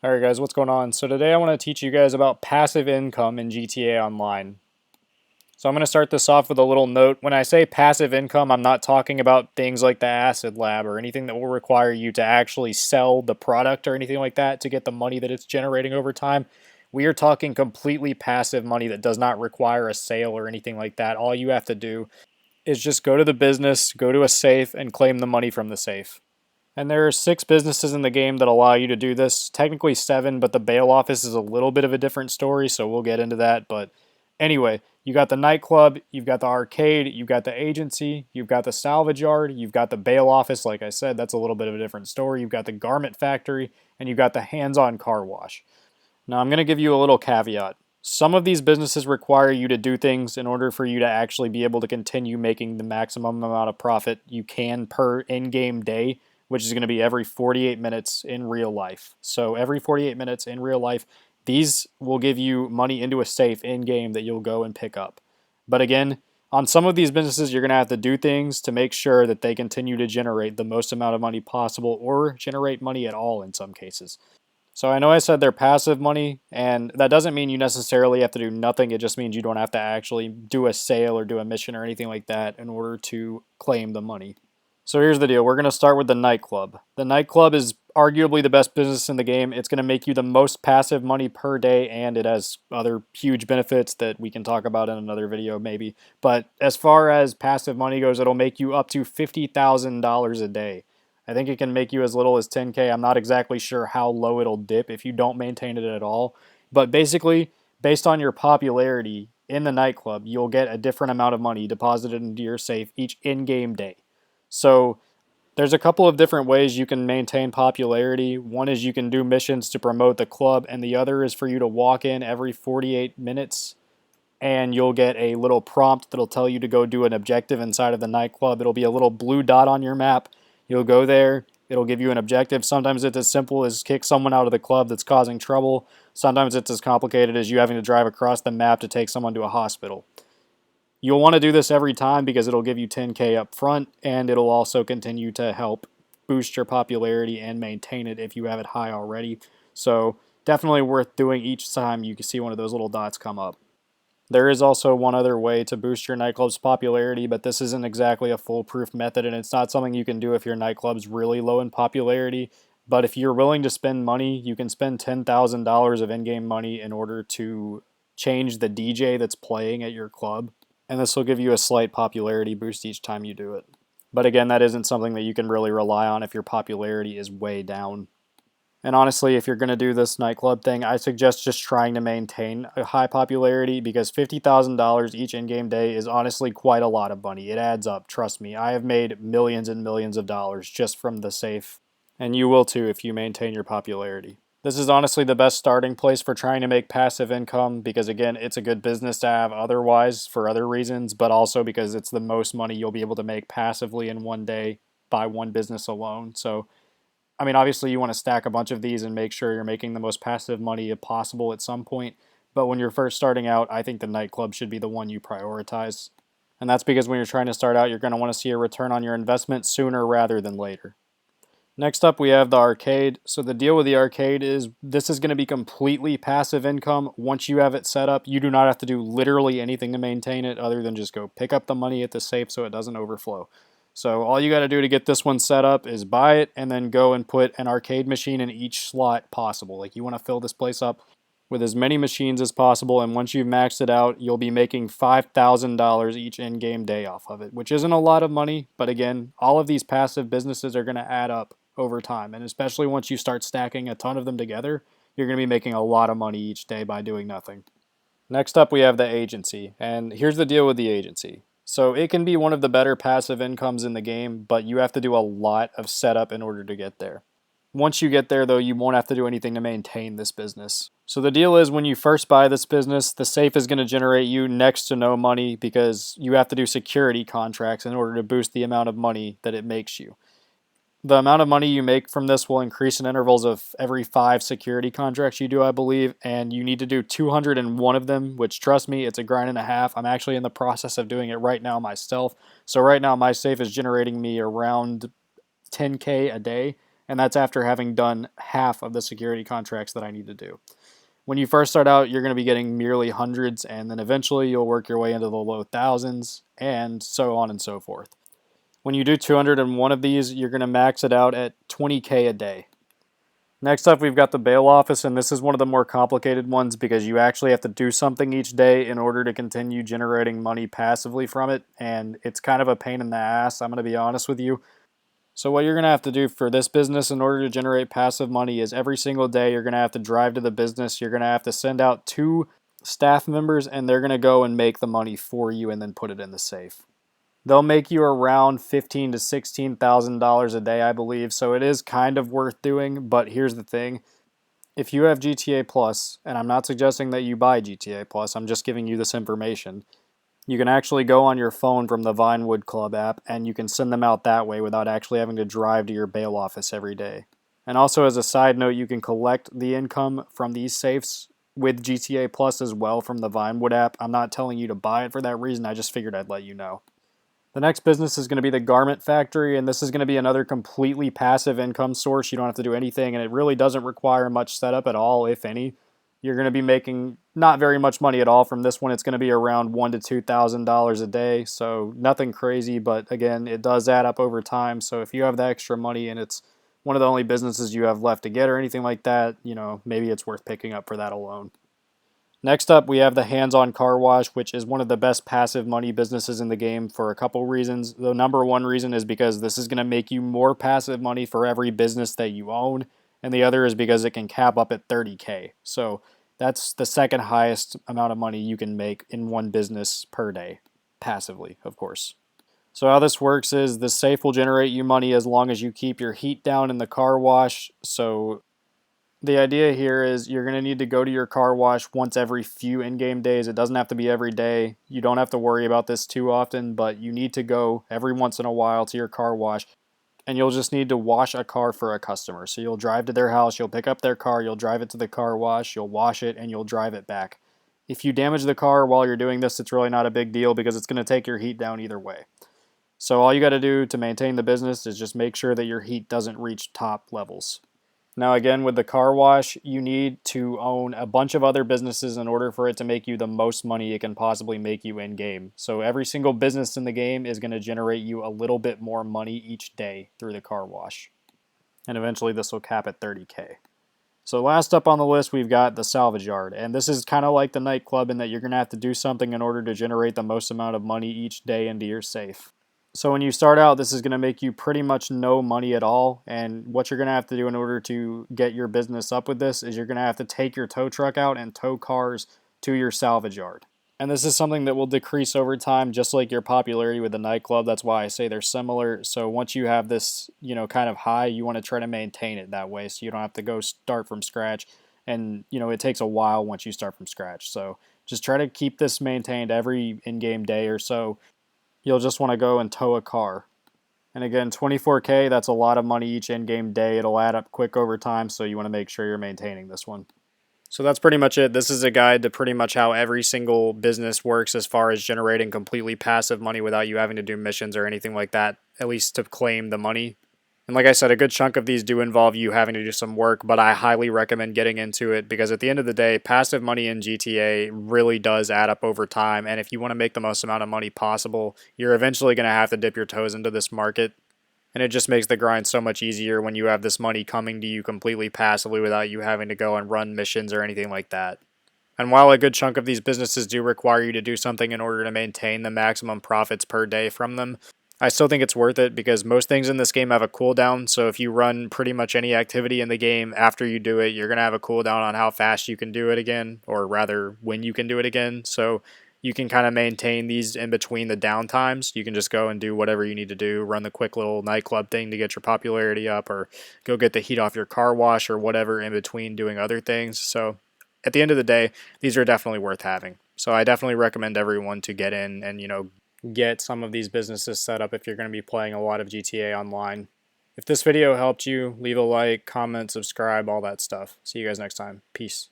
Alright guys, what's going on? So today I want to teach you guys about passive income in GTA Online. So I'm going to start this off with a little note. When I say passive income, I'm not talking about things like the Acid Lab or anything that will require you to actually sell the product or anything like that to get the money that it's generating over time. We are talking completely passive money that does not require a sale or anything like that. All you have to do is just go to the business, go to a safe, and claim the money from the safe. And there are 6 businesses in the game that allow you to do this. Technically 7, but the bail office is a little bit of a different story, so we'll get into that. But anyway, you got the nightclub, you've got the arcade, you've got the agency, you've got the salvage yard, you've got the bail office, like I said, that's a little bit of a different story. You've got the garment factory, and you've got the hands-on car wash. Now I'm going to give you a little caveat. Some of these businesses require you to do things in order for you to actually be able to continue making the maximum amount of profit you can per in-game day, which is going to be every 48 minutes in real life. So every 48 minutes in real life, these will give you money into a safe in-game that you'll go and pick up. But again, on some of these businesses, you're going to have to do things to make sure that they continue to generate the most amount of money possible or generate money at all in some cases. So I know I said they're passive money, and that doesn't mean you necessarily have to do nothing. It just means you don't have to actually do a sale or do a mission or anything like that in order to claim the money. So here's the deal. We're going to start with the nightclub. The nightclub is arguably the best business in the game. It's going to make you the most passive money per day, and it has other huge benefits that we can talk about in another video maybe. But as far as passive money goes, it'll make you up to $50,000 a day. I think it can make you as little as 10K. I'm not exactly sure how low it'll dip if you don't maintain it at all. But basically, based on your popularity in the nightclub, you'll get a different amount of money deposited into your safe each in-game day. So there's a couple of different ways you can maintain popularity. One is you can do missions to promote the club, and the other is for you to walk in every 48 minutes and you'll get a little prompt that'll tell you to go do an objective inside of the nightclub. It'll be a little blue dot on your map. You'll go there. It'll give you an objective. Sometimes it's as simple as kick someone out of the club that's causing trouble. Sometimes it's as complicated as you having to drive across the map to take someone to a hospital. You'll want to do this every time because it'll give you 10K up front, and it'll also continue to help boost your popularity and maintain it if you have it high already. So definitely worth doing each time you can see one of those little dots come up. There is also one other way to boost your nightclub's popularity, but this isn't exactly a foolproof method, and it's not something you can do if your nightclub's really low in popularity. But if you're willing to spend money, you can spend $10,000 of in-game money in order to change the DJ that's playing at your club, and this will give you a slight popularity boost each time you do it. But again, that isn't something that you can really rely on if your popularity is way down. And honestly, if you're going to do this nightclub thing, I suggest just trying to maintain a high popularity because $50,000 each in-game day is honestly quite a lot of money. It adds up, trust me. I have made millions and millions of dollars just from the safe, and you will too if you maintain your popularity. This is honestly the best starting place for trying to make passive income because, again, it's a good business to have otherwise for other reasons, but also because it's the most money you'll be able to make passively in one day by one business alone. So I mean, obviously you want to stack a bunch of these and make sure you're making the most passive money possible at some point. But when you're first starting out, I think the nightclub should be the one you prioritize. And that's because when you're trying to start out, you're going to want to see a return on your investment sooner rather than later. Next up, we have the arcade. So the deal with the arcade is this is going to be completely passive income. Once you have it set up, you do not have to do literally anything to maintain it other than just go pick up the money at the safe so it doesn't overflow. So all you got to do to get this one set up is buy it and then go and put an arcade machine in each slot possible. Like you want to fill this place up with as many machines as possible, and once you've maxed it out, you'll be making $5,000 each in-game day off of it, which isn't a lot of money, but again, all of these passive businesses are going to add up over time, and especially once you start stacking a ton of them together, you're going to be making a lot of money each day by doing nothing. Next up, we have the agency, and here's the deal with the agency. So it can be one of the better passive incomes in the game, but you have to do a lot of setup in order to get there. Once you get there, though, you won't have to do anything to maintain this business. So the deal is when you first buy this business, the safe is going to generate you next to no money because you have to do security contracts in order to boost the amount of money that it makes you. The amount of money you make from this will increase in intervals of every 5 security contracts you do, I believe, and you need to do 201 of them, which, trust me, it's a grind and a half. I'm actually in the process of doing it right now myself. So right now, my safe is generating me around 10K a day, and that's after having done half of the security contracts that I need to do. When you first start out, you're going to be getting merely hundreds, and then eventually you'll work your way into the low thousands, and so on and so forth. When you do 201 of these, you're going to max it out at 20K a day. Next up, we've got the bail office, and this is one of the more complicated ones because you actually have to do something each day in order to continue generating money passively from it, and it's kind of a pain in the ass, I'm going to be honest with you. So what you're going to have to do for this business in order to generate passive money is every single day you're going to have to drive to the business, you're going to have to send out 2 staff members, and they're going to go and make the money for you and then put it in the safe. They'll make you around $15,000 to $16,000 a day, I believe, so it is kind of worth doing, but here's the thing. If you have GTA Plus, and I'm not suggesting that you buy GTA Plus, I'm just giving you this information, you can actually go on your phone from the Vinewood Club app, and you can send them out that way without actually having to drive to your bail office every day. And also, as a side note, you can collect the income from these safes with GTA Plus as well from the Vinewood app. I'm not telling you to buy it for that reason, I just figured I'd let you know. The next business is going to be the garment factory, and this is going to be another completely passive income source. You don't have to do anything, and it really doesn't require much setup at all, if any. You're going to be making not very much money at all from this one. It's going to be around $1,000 to $2,000 a day, so nothing crazy, but again, it does add up over time. So if you have the extra money and it's one of the only businesses you have left to get or anything like that, maybe it's worth picking up for that alone. Next up, we have the hands-on car wash, which is one of the best passive money businesses in the game for a couple reasons. The number one reason is because this is going to make you more passive money for every business that you own, and the other is because it can cap up at 30K. So that's the second highest amount of money you can make in one business per day, passively, of course. So how this works is the safe will generate you money as long as you keep your heat down in the car wash. So the idea here is you're going to need to go to your car wash once every few in-game days. It doesn't have to be every day. You don't have to worry about this too often, but you need to go every once in a while to your car wash, and you'll just need to wash a car for a customer. So you'll drive to their house, you'll pick up their car, you'll drive it to the car wash, you'll wash it, and you'll drive it back. If you damage the car while you're doing this, it's really not a big deal because it's going to take your heat down either way. So all you got to do to maintain the business is just make sure that your heat doesn't reach top levels. Now again, with the car wash, you need to own a bunch of other businesses in order for it to make you the most money it can possibly make you in-game. So every single business in the game is going to generate you a little bit more money each day through the car wash. And eventually this will cap at 30K. So last up on the list, we've got the salvage yard. And this is kind of like the nightclub in that you're going to have to do something in order to generate the most amount of money each day into your safe. So when you start out, this is going to make you pretty much no money at all, and what you're going to have to do in order to get your business up with this is you're going to have to take your tow truck out and tow cars to your salvage yard. And this is something that will decrease over time, just like your popularity with the nightclub. That's why I say they're similar. So once you have this, kind of high, you want to try to maintain it that way so you don't have to go start from scratch. And, it takes a while once you start from scratch. So just try to keep this maintained every in-game day or so. You'll just want to go and tow a car. And again, 24K, that's a lot of money each in-game day. It'll add up quick over time, so you want to make sure you're maintaining this one. So that's pretty much it. This is a guide to pretty much how every single business works as far as generating completely passive money without you having to do missions or anything like that, at least to claim the money. And like I said, a good chunk of these do involve you having to do some work, but I highly recommend getting into it because at the end of the day, passive money in GTA really does add up over time. And if you want to make the most amount of money possible, you're eventually going to have to dip your toes into this market. And it just makes the grind so much easier when you have this money coming to you completely passively without you having to go and run missions or anything like that. And while a good chunk of these businesses do require you to do something in order to maintain the maximum profits per day from them, I still think it's worth it because most things in this game have a cooldown. So if you run pretty much any activity in the game after you do it, you're going to have a cooldown on how fast you can do it again, or rather when you can do it again. So you can kind of maintain these in between the downtimes. You can just go and do whatever you need to do, run the quick little nightclub thing to get your popularity up, or go get the heat off your car wash or whatever in between doing other things. So at the end of the day, these are definitely worth having. So I definitely recommend everyone to get in and, get some of these businesses set up if you're going to be playing a lot of GTA Online. If this video helped you, leave a like, comment, subscribe, all that stuff. See you guys next time. Peace.